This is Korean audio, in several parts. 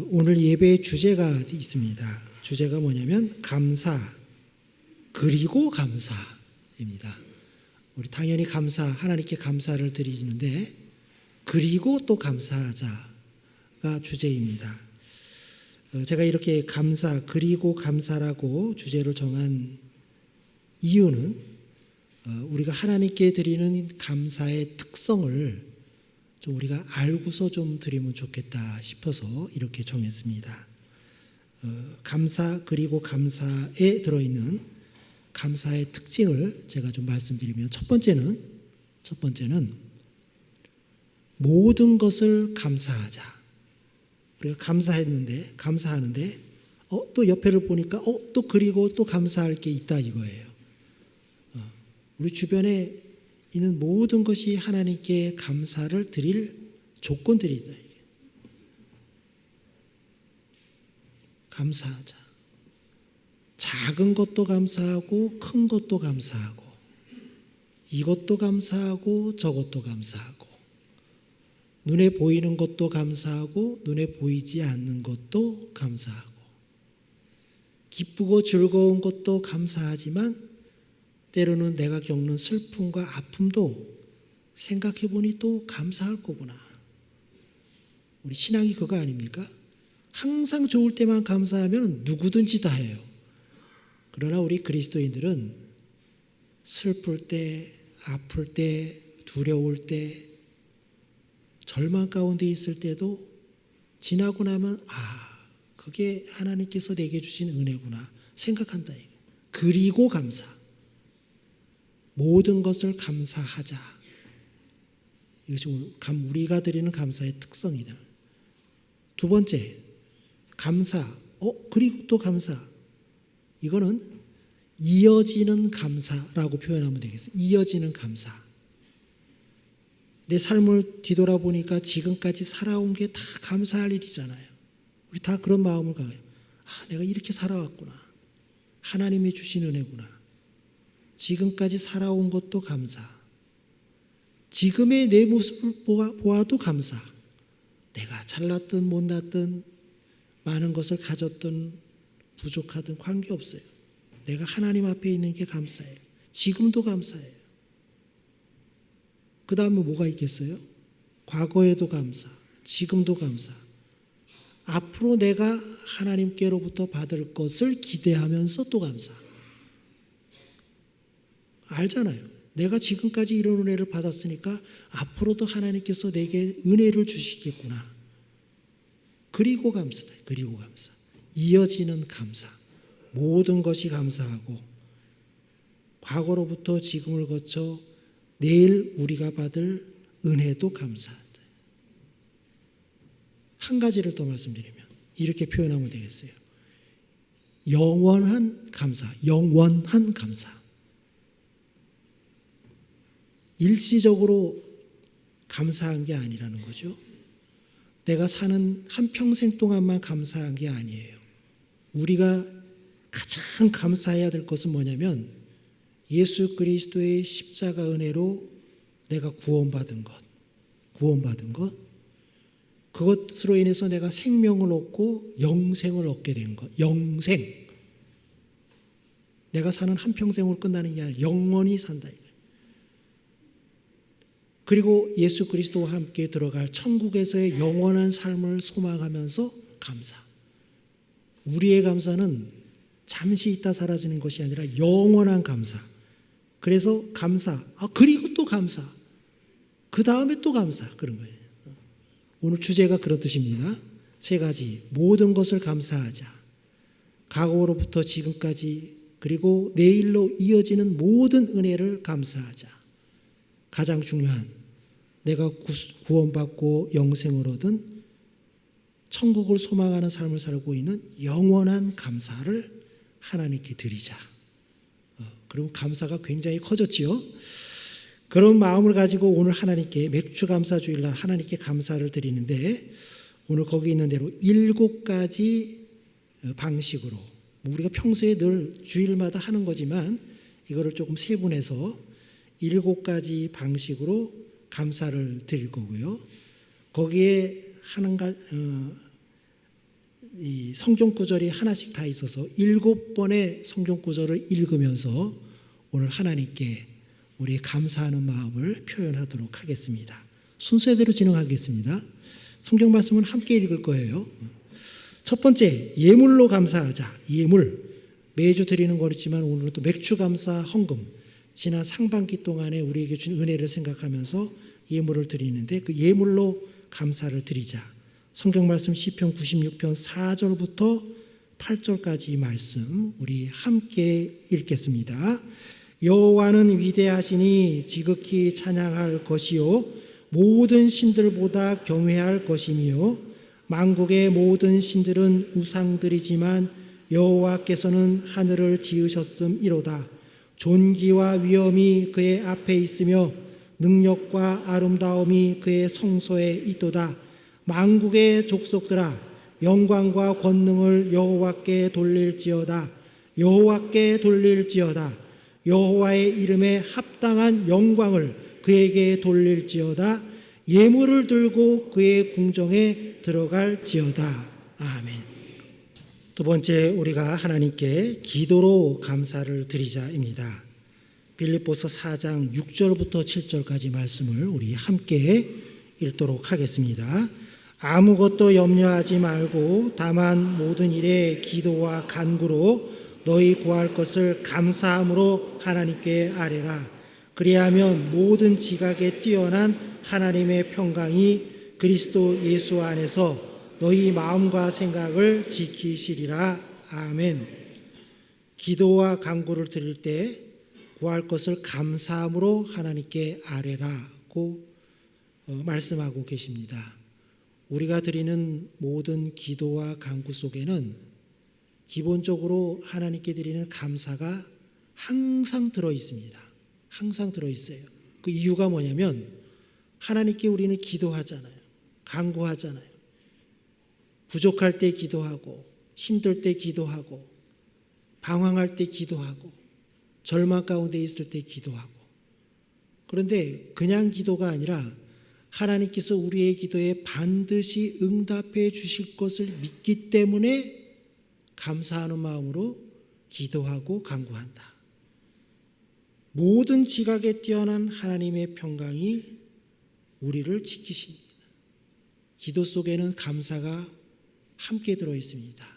오늘 예배의 주제가 있습니다. 주제가 뭐냐면 감사 그리고 감사입니다. 우리 당연히 하나님께 감사를 드리는데 그리고 또 감사하자가 주제입니다. 제가 이렇게 감사 그리고 감사라고 주제를 정한 이유는 우리가 하나님께 드리는 감사의 특성을 좀 우리가 알고서 좀 드리면 좋겠다 싶어서 이렇게 정했습니다. 감사 그리고 감사에 들어있는 감사의 특징을 제가 좀 말씀드리면 첫 번째는 모든 것을 감사하자. 우리가 감사하는데 또 옆에를 보니까 또 그리고 또 감사할 게 있다 이거예요. 우리 주변에 있는 모든 것이 하나님께 감사를 드릴 조건들이다. 감사하자. 작은 것도 감사하고 큰 것도 감사하고 이것도 감사하고 저것도 감사하고 눈에 보이는 것도 감사하고 눈에 보이지 않는 것도 감사하고 기쁘고 즐거운 것도 감사하지만 때로는 내가 겪는 슬픔과 아픔도 생각해보니 또 감사할 거구나. 우리 신앙이 그거 아닙니까? 항상 좋을 때만 감사하면 누구든지 다 해요. 그러나 우리 그리스도인들은 슬플 때, 아플 때, 두려울 때, 절망 가운데 있을 때도 지나고 나면 그게 하나님께서 내게 주신 은혜구나 생각한다. 그리고 감사. 모든 것을 감사하자. 이것이 우리가 드리는 감사의 특성이다. 두 번째, 감사. 그리고 또 감사. 이거는 이어지는 감사라고 표현하면 되겠어요. 이어지는 감사. 내 삶을 뒤돌아보니까 지금까지 살아온 게 다 감사할 일이잖아요. 우리 다 그런 마음을 가져요. 내가 이렇게 살아왔구나. 하나님이 주신 은혜구나. 지금까지 살아온 것도 감사. 지금의 내 모습을 보아도 감사. 내가 잘났든 못났든 많은 것을 가졌든 부족하든 관계없어요. 내가 하나님 앞에 있는 게 감사해요. 지금도 감사해요. 그 다음에 뭐가 있겠어요? 과거에도 감사, 지금도 감사. 앞으로 내가 하나님께로부터 받을 것을 기대하면서 또 감사. 알잖아요. 내가 지금까지 이런 은혜를 받았으니까 앞으로도 하나님께서 내게 은혜를 주시겠구나. 그리고 감사다. 그리고 감사. 이어지는 감사. 모든 것이 감사하고 과거로부터 지금을 거쳐 내일 우리가 받을 은혜도 감사하다. 한 가지를 더 말씀드리면 이렇게 표현하면 되겠어요. 영원한 감사. 영원한 감사. 일시적으로 감사한 게 아니라는 거죠. 내가 사는 한평생 동안만 감사한 게 아니에요. 우리가 가장 감사해야 될 것은 뭐냐면 예수 그리스도의 십자가 은혜로 내가 구원받은 것, 그것으로 인해서 내가 생명을 얻고 영생을 얻게 된 것, 영생. 내가 사는 한평생으로 끝나는 게 아니라 영원히 산다. 그리고 예수 그리스도와 함께 들어갈 천국에서의 영원한 삶을 소망하면서 감사. 우리의 감사는 잠시 있다 사라지는 것이 아니라 영원한 감사. 그래서 감사. 그리고 또 감사. 그 다음에 또 감사. 그런 거예요. 오늘 주제가 그런 뜻입니다. 세 가지. 모든 것을 감사하자. 과거로부터 지금까지 그리고 내일로 이어지는 모든 은혜를 감사하자. 가장 중요한 내가 구원받고 영생을 얻은 천국을 소망하는 삶을 살고 있는 영원한 감사를 하나님께 드리자. 그리고 감사가 굉장히 커졌지요. 그런 마음을 가지고 오늘 하나님께 맥주 감사 주일날 하나님께 감사를 드리는데 오늘 거기 있는 대로 7가지 방식으로 우리가 평소에 늘 주일마다 하는 거지만 이거를 조금 세분해서 7가지 방식으로 감사를 드릴 거고요. 거기에 이 성경 구절이 하나씩 다 있어서 7번의 성경 구절을 읽으면서 오늘 하나님께 우리 감사하는 마음을 표현하도록 하겠습니다. 순서대로 진행하겠습니다. 성경 말씀은 함께 읽을 거예요. 첫 번째, 예물로 감사하자. 예물. 매주 드리는 거였지만 오늘은 또 맥주 감사 헌금. 지난 상반기 동안에 우리에게 준 은혜를 생각하면서 예물을 드리는데 그 예물로 감사를 드리자. 성경 말씀 시편 96편 4절부터 8절까지 이 말씀 우리 함께 읽겠습니다. 여호와는 위대하시니 지극히 찬양할 것이요 모든 신들보다 경외할 것이며 만국의 모든 신들은 우상들이지만 여호와께서는 하늘을 지으셨음이로다. 존귀와 위엄이 그의 앞에 있으며 능력과 아름다움이 그의 성소에 있도다. 만국의 족속들아 영광과 권능을 여호와께 돌릴지어다. 여호와께 돌릴지어다. 여호와의 이름에 합당한 영광을 그에게 돌릴지어다. 예물을 들고 그의 궁정에 들어갈지어다. 아멘. 두 번째, 우리가 하나님께 기도로 감사를 드리자입니다. 빌립보서 4장 6절부터 7절까지 말씀을 우리 함께 읽도록 하겠습니다. 아무것도 염려하지 말고 다만 모든 일에 기도와 간구로 너희 구할 것을 감사함으로 하나님께 아뢰라. 그리하면 모든 지각에 뛰어난 하나님의 평강이 그리스도 예수 안에서 너희 마음과 생각을 지키시리라. 아멘. 기도와 간구를 드릴 때 구할 것을 감사함으로 하나님께 아뢰라고 말씀하고 계십니다. 우리가 드리는 모든 기도와 간구 속에는 기본적으로 하나님께 드리는 감사가 항상 들어 있습니다. 항상 들어 있어요. 그 이유가 뭐냐면 하나님께 우리는 기도하잖아요. 간구하잖아요. 부족할 때 기도하고 힘들 때 기도하고 방황할 때 기도하고 절망 가운데 있을 때 기도하고 그런데 그냥 기도가 아니라 하나님께서 우리의 기도에 반드시 응답해 주실 것을 믿기 때문에 감사하는 마음으로 기도하고 간구한다. 모든 지각에 뛰어난 하나님의 평강이 우리를 지키십니다. 기도 속에는 감사가 함께 들어 있습니다.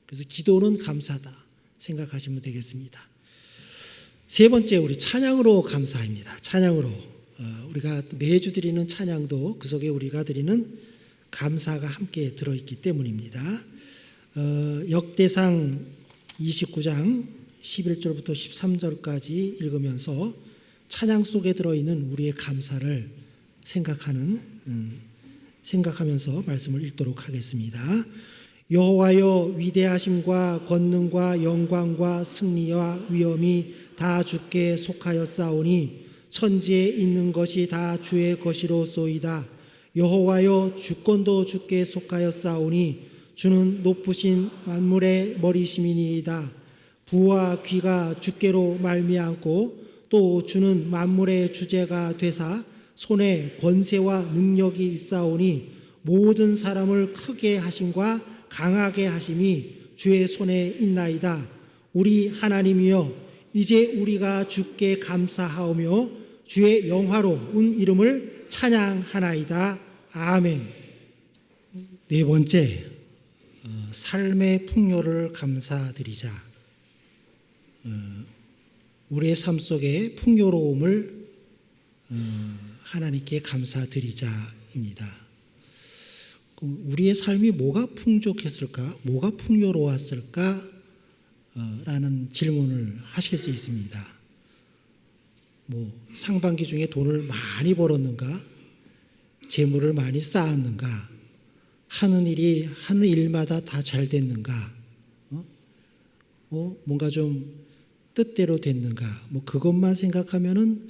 그래서 기도는 감사다 생각하시면 되겠습니다. 세 번째, 우리 찬양으로 감사합니다. 찬양으로 우리가 매주 드리는 찬양도 그 속에 우리가 드리는 감사가 함께 들어있기 때문입니다. 역대상 29장 11절부터 13절까지 읽으면서 찬양 속에 들어있는 우리의 감사를 생각하면서 말씀을 읽도록 하겠습니다. 여호와여 위대하심과 권능과 영광과 승리와 위엄이 다 주께 속하였사오니 천지에 있는 것이 다 주의 것이로소이다. 여호와여 주권도 주께 속하였사오니 주는 높으신 만물의 머리심이니이다. 부와 귀가 주께로 말미암고 또 주는 만물의 주제가 되사 손에 권세와 능력이 있사오니 모든 사람을 크게 하심과 강하게 하심이 주의 손에 있나이다. 우리 하나님이여 이제 우리가 주께 감사하오며 주의 영화로운 이름을 찬양하나이다. 아멘. 네 번째, 삶의 풍요를 감사드리자. 우리의 삶 속에 풍요로움을 하나님께 감사드리자입니다. 우리의 삶이 뭐가 풍족했을까? 뭐가 풍요로웠을까? 라는 질문을 하실 수 있습니다. 상반기 중에 돈을 많이 벌었는가? 재물을 많이 쌓았는가? 하는 일마다 다 잘 됐는가? 뭔가 좀 뜻대로 됐는가? 그것만 생각하면은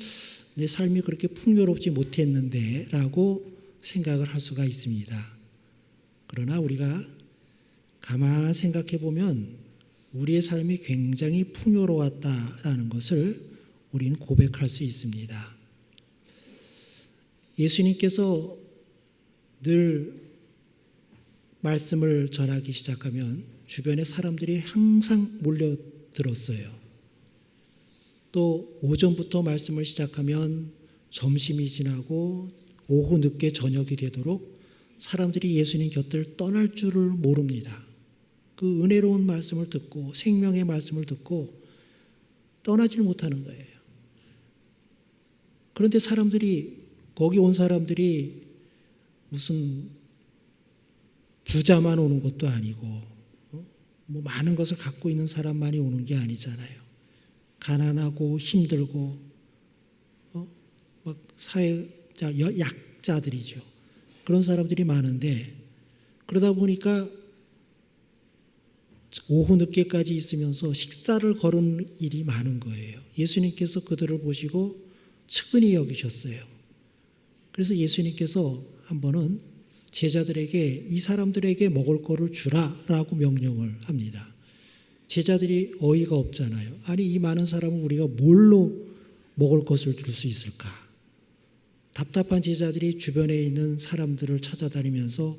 내 삶이 그렇게 풍요롭지 못했는데 라고 생각을 할 수가 있습니다. 그러나 우리가 가만 생각해 보면 우리의 삶이 굉장히 풍요로웠다라는 것을 우리는 고백할 수 있습니다. 예수님께서 늘 말씀을 전하기 시작하면 주변에 사람들이 항상 몰려들었어요. 또 오전부터 말씀을 시작하면 점심이 지나고 오후 늦게 저녁이 되도록 사람들이 예수님 곁을 떠날 줄을 모릅니다. 그 은혜로운 말씀을 듣고 생명의 말씀을 듣고 떠나질 못하는 거예요. 그런데 거기 온 사람들이 무슨 부자만 오는 것도 아니고 뭐 많은 것을 갖고 있는 사람만이 오는 게 아니잖아요. 가난하고 힘들고 막 사회자 약자들이죠. 그런 사람들이 많은데 그러다 보니까 오후 늦게까지 있으면서 식사를 거르는 일이 많은 거예요. 예수님께서 그들을 보시고 측은히 여기셨어요. 그래서 예수님께서 한 번은 제자들에게 이 사람들에게 먹을 거를 주라라고 명령을 합니다. 제자들이 어이가 없잖아요. 아니 이 많은 사람은 우리가 뭘로 먹을 것을 줄 수 있을까? 답답한 제자들이 주변에 있는 사람들을 찾아다니면서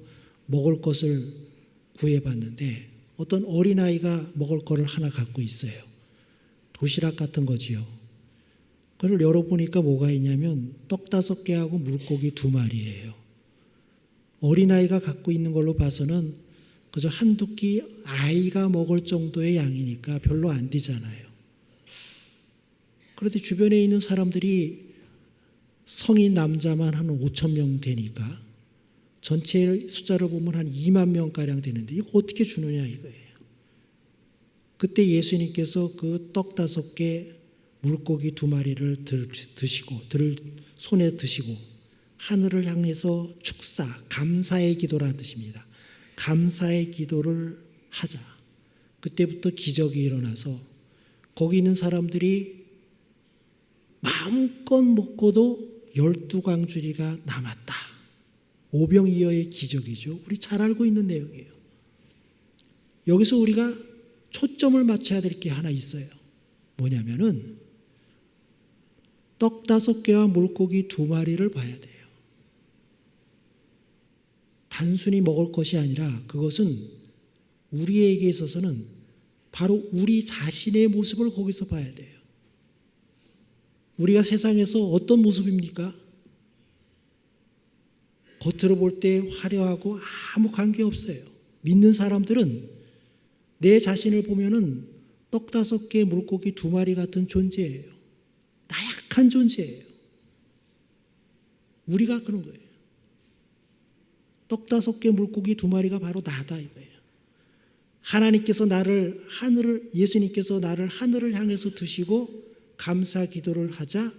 먹을 것을 구해봤는데 어떤 어린아이가 먹을 거를 하나 갖고 있어요. 도시락 같은 거지요. 그걸 열어보니까 뭐가 있냐면 떡 5개하고 물고기 2마리예요. 어린아이가 갖고 있는 걸로 봐서는 그저 한두 끼 아이가 먹을 정도의 양이니까 별로 안 되잖아요. 그런데 주변에 있는 사람들이 성인 남자만 한 5천 명 되니까 전체 숫자를 보면 한 2만 명가량 되는데 이거 어떻게 주느냐 이거예요. 그때 예수님께서 그 떡 5개 물고기 2마리를 손에 드시고 하늘을 향해서 축사, 감사의 기도라는 뜻입니다. 감사의 기도를 하자. 그때부터 기적이 일어나서 거기 있는 사람들이 마음껏 먹고도 12광주리가 남았다. 오병이어의 기적이죠. 우리 잘 알고 있는 내용이에요. 여기서 우리가 초점을 맞춰야 될 게 하나 있어요. 뭐냐면은 떡 5개와 물고기 2마리를 봐야 돼요. 단순히 먹을 것이 아니라 그것은 우리에게 있어서는 바로 우리 자신의 모습을 거기서 봐야 돼요. 우리가 세상에서 어떤 모습입니까? 겉으로 볼 때 화려하고 아무 관계없어요. 믿는 사람들은 내 자신을 보면은 떡 5개 물고기 2마리 같은 존재예요. 나약한 존재예요. 우리가 그런 거예요. 떡 5개 물고기 2마리가 바로 나다 이거예요. 예수님께서 나를 하늘을 향해서 드시고 감사 기도를 하자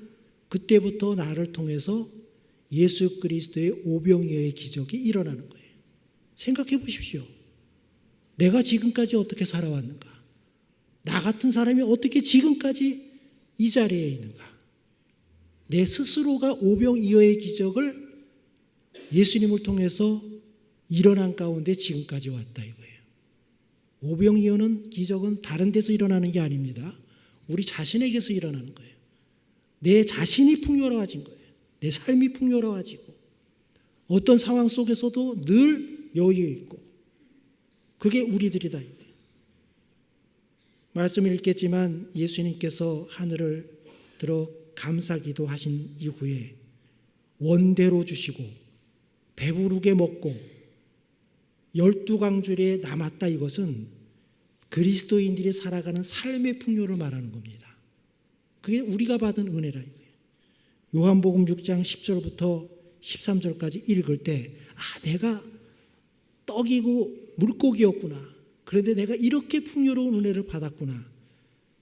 그때부터 나를 통해서 예수 그리스도의 오병이어의 기적이 일어나는 거예요. 생각해 보십시오. 내가 지금까지 어떻게 살아왔는가? 나 같은 사람이 어떻게 지금까지 이 자리에 있는가? 내 스스로가 오병이어의 기적을 예수님을 통해서 일어난 가운데 지금까지 왔다 이거예요. 오병이어는 기적은 다른 데서 일어나는 게 아닙니다. 우리 자신에게서 일어나는 거예요. 내 자신이 풍요로워진 거예요. 내 삶이 풍요로워지고 어떤 상황 속에서도 늘 여유 있고 그게 우리들이다 이거예요. 말씀을 읽겠지만 예수님께서 하늘을 들어 감사기도 하신 이후에 원대로 주시고 배부르게 먹고 12광주리에 남았다 이것은 그리스도인들이 살아가는 삶의 풍요를 말하는 겁니다. 그게 우리가 받은 은혜라 이거예요. 요한복음 6장 10절부터 13절까지 읽을 때 내가 떡이고 물고기였구나. 그런데 내가 이렇게 풍요로운 은혜를 받았구나.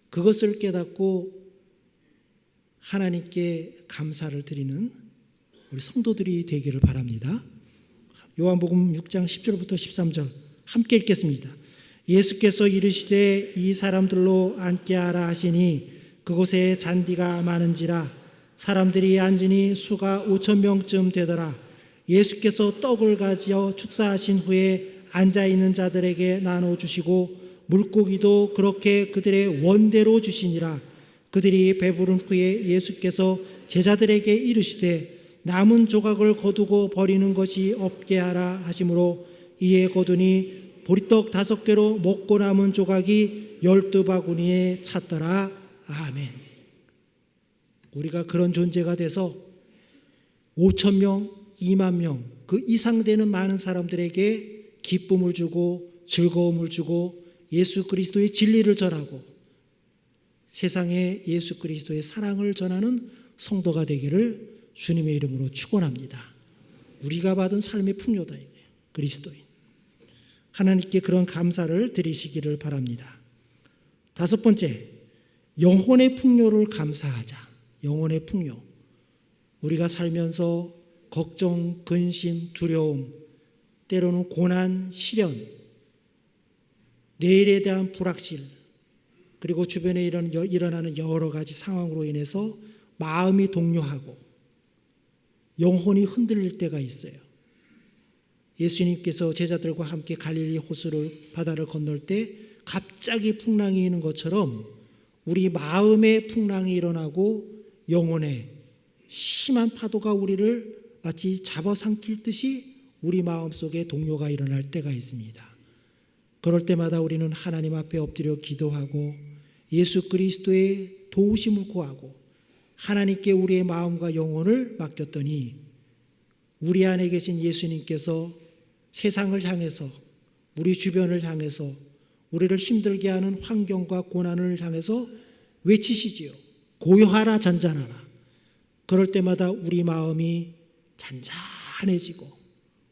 그것을 깨닫고 하나님께 감사를 드리는 우리 성도들이 되기를 바랍니다. 요한복음 6장 10절부터 13절 함께 읽겠습니다. 예수께서 이르시되 이 사람들로 앉게 하라 하시니 그곳에 잔디가 많은지라 사람들이 앉으니 수가 5,000명쯤 되더라. 예수께서 떡을 가지어 축사하신 후에 앉아있는 자들에게 나눠주시고 물고기도 그렇게 그들의 원대로 주시니라. 그들이 배부른 후에 예수께서 제자들에게 이르시되 남은 조각을 거두고 버리는 것이 없게 하라 하시므로 이에 거두니 보리떡 5개로 먹고 남은 조각이 12바구니에 찼더라. 아멘. 우리가 그런 존재가 돼서 5,000명, 2만 명, 그 이상 되는 많은 사람들에게 기쁨을 주고 즐거움을 주고 예수 그리스도의 진리를 전하고 세상에 예수 그리스도의 사랑을 전하는 성도가 되기를 주님의 이름으로 축원합니다. 우리가 받은 삶의 풍요다 이거예요. 그리스도인. 하나님께 그런 감사를 드리시기를 바랍니다. 5번째, 영혼의 풍요를 감사하자. 영혼의 풍요. 우리가 살면서 걱정, 근심, 두려움, 때로는 고난, 시련, 내일에 대한 불확실, 그리고 주변에 일어나는 여러 가지 상황으로 인해서 마음이 동요하고 영혼이 흔들릴 때가 있어요. 예수님께서 제자들과 함께 갈릴리 호수를 바다를 건널 때 갑자기 풍랑이 있는 것처럼 우리 마음의 풍랑이 일어나고 영혼에 심한 파도가 우리를 마치 잡아삼킬 듯이 우리 마음속에 동요가 일어날 때가 있습니다. 그럴 때마다 우리는 하나님 앞에 엎드려 기도하고 예수 그리스도의 도우심을 구하고 하나님께 우리의 마음과 영혼을 맡겼더니 우리 안에 계신 예수님께서 세상을 향해서 우리 주변을 향해서 우리를 힘들게 하는 환경과 고난을 향해서 외치시지요. 고요하라 잔잔하라. 그럴 때마다 우리 마음이 잔잔해지고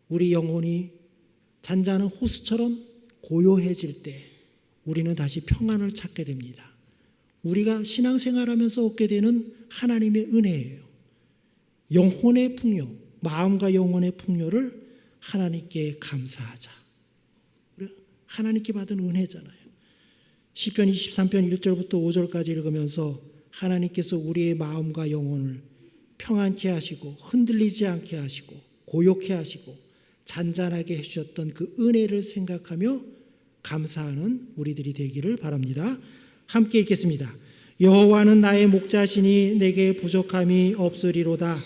우리 영혼이 잔잔한 호수처럼 고요해질 때 우리는 다시 평안을 찾게 됩니다. 우리가 신앙생활하면서 얻게 되는 하나님의 은혜예요. 영혼의 풍요, 마음과 영혼의 풍요를 하나님께 감사하자. 하나님께 받은 은혜잖아요. 시편 23편 1절부터 5절까지 읽으면서 하나님께서 우리의 마음과 영혼을 평안케 하시고 흔들리지 않게 하시고 고요케 하시고 잔잔하게 해주셨던 그 은혜를 생각하며 감사하는 우리들이 되기를 바랍니다. 함께 읽겠습니다. 여호와는 나의 목자시니 내게 부족함이 없으리로다.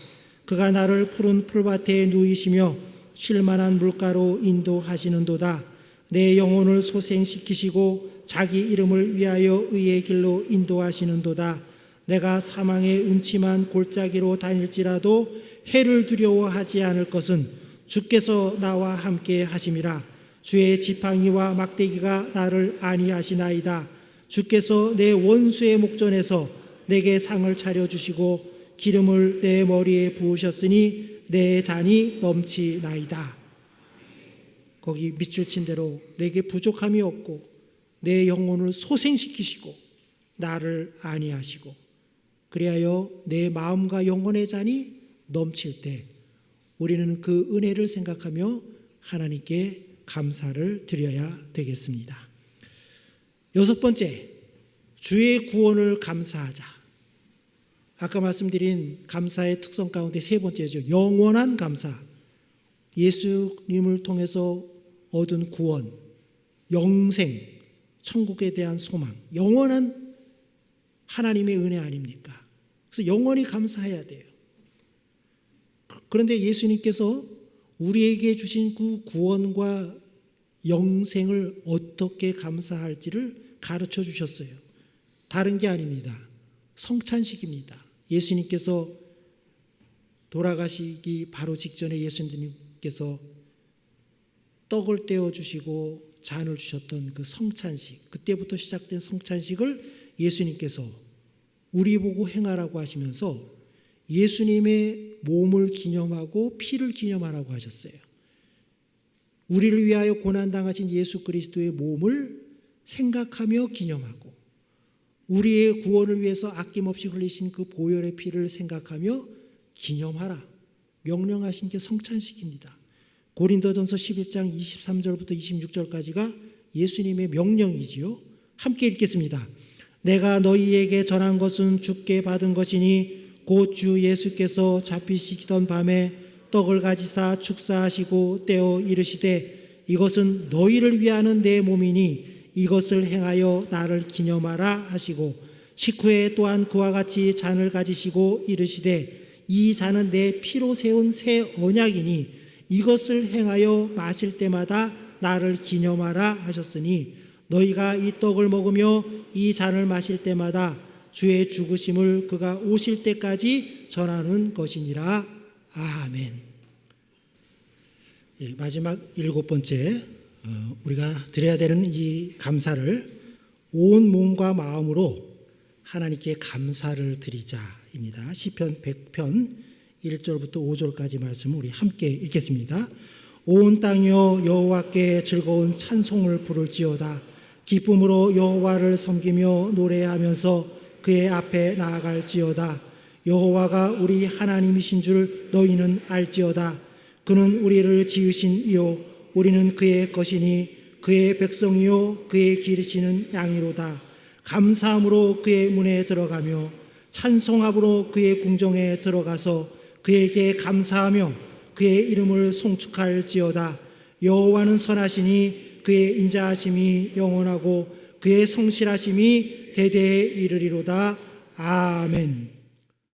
그가 나를 푸른 풀밭에 누이시며 쉴만한 물가로 인도하시는도다. 내 영혼을 소생시키시고 자기 이름을 위하여 의의 길로 인도하시는도다. 내가 사망의 음침한 골짜기로 다닐지라도 해를 두려워하지 않을 것은 주께서 나와 함께 하심이라. 주의 지팡이와 막대기가 나를 안위하시나이다. 주께서 내 원수의 목전에서 내게 상을 차려주시고 기름을 내 머리에 부으셨으니 내 잔이 넘치나이다. 거기 밑줄 친 대로 내게 부족함이 없고 내 영혼을 소생시키시고 나를 안위하시고 그리하여 내 마음과 영혼의 잔이 넘칠 때 우리는 그 은혜를 생각하며 하나님께 감사를 드려야 되겠습니다. 6번째, 주의 구원을 감사하자. 아까 말씀드린 감사의 특성 가운데 3번째죠. 영원한 감사. 예수님을 통해서 얻은 구원, 영생, 천국에 대한 소망, 영원한 하나님의 은혜 아닙니까? 그래서 영원히 감사해야 돼요. 그런데 예수님께서 우리에게 주신 그 구원과 영생을 어떻게 감사할지를 가르쳐 주셨어요. 다른 게 아닙니다. 성찬식입니다. 예수님께서 돌아가시기 바로 직전에 예수님께서 떡을 떼어 주시고 잔을 주셨던 그 성찬식, 그때부터 시작된 성찬식을 예수님께서 우리 보고 행하라고 하시면서 예수님의 몸을 기념하고 피를 기념하라고 하셨어요. 우리를 위하여 고난당하신 예수 그리스도의 몸을 생각하며 기념하고 우리의 구원을 위해서 아낌없이 흘리신 그 보혈의 피를 생각하며 기념하라. 명령하신 게 성찬식입니다. 고린도전서 11장 23절부터 26절까지가 예수님의 명령이지요. 함께 읽겠습니다. 내가 너희에게 전한 것은 주께 받은 것이니 곧 주 예수께서 잡히시던 밤에 떡을 가지사 축사하시고 떼어 이르시되 이것은 너희를 위하는 내 몸이니 이것을 행하여 나를 기념하라 하시고 식후에 또한 그와 같이 잔을 가지시고 이르시되 이 잔은 내 피로 세운 새 언약이니 이것을 행하여 마실 때마다 나를 기념하라 하셨으니 너희가 이 떡을 먹으며 이 잔을 마실 때마다 주의 죽으심을 그가 오실 때까지 전하는 것이니라. 아멘. 마지막 7번째, 우리가 드려야 되는 이 감사를 온 몸과 마음으로 하나님께 감사를 드리자입니다. 시편 100편 1절부터 5절까지 말씀을 우리 함께 읽겠습니다. 온 땅이여 여호와께 즐거운 찬송을 부를지어다. 기쁨으로 여호와를 섬기며 노래하면서 그의 앞에 나아갈지어다. 여호와가 우리 하나님이신 줄 너희는 알지어다. 그는 우리를 지으신 이요 우리는 그의 것이니 그의 백성이요 그의 기르시는 양이로다. 감사함으로 그의 문에 들어가며 찬송함으로 그의 궁정에 들어가서 그에게 감사하며 그의 이름을 송축할지어다. 여호와는 선하시니 그의 인자하심이 영원하고 그의 성실하심이 대대에 이르리로다. 아멘.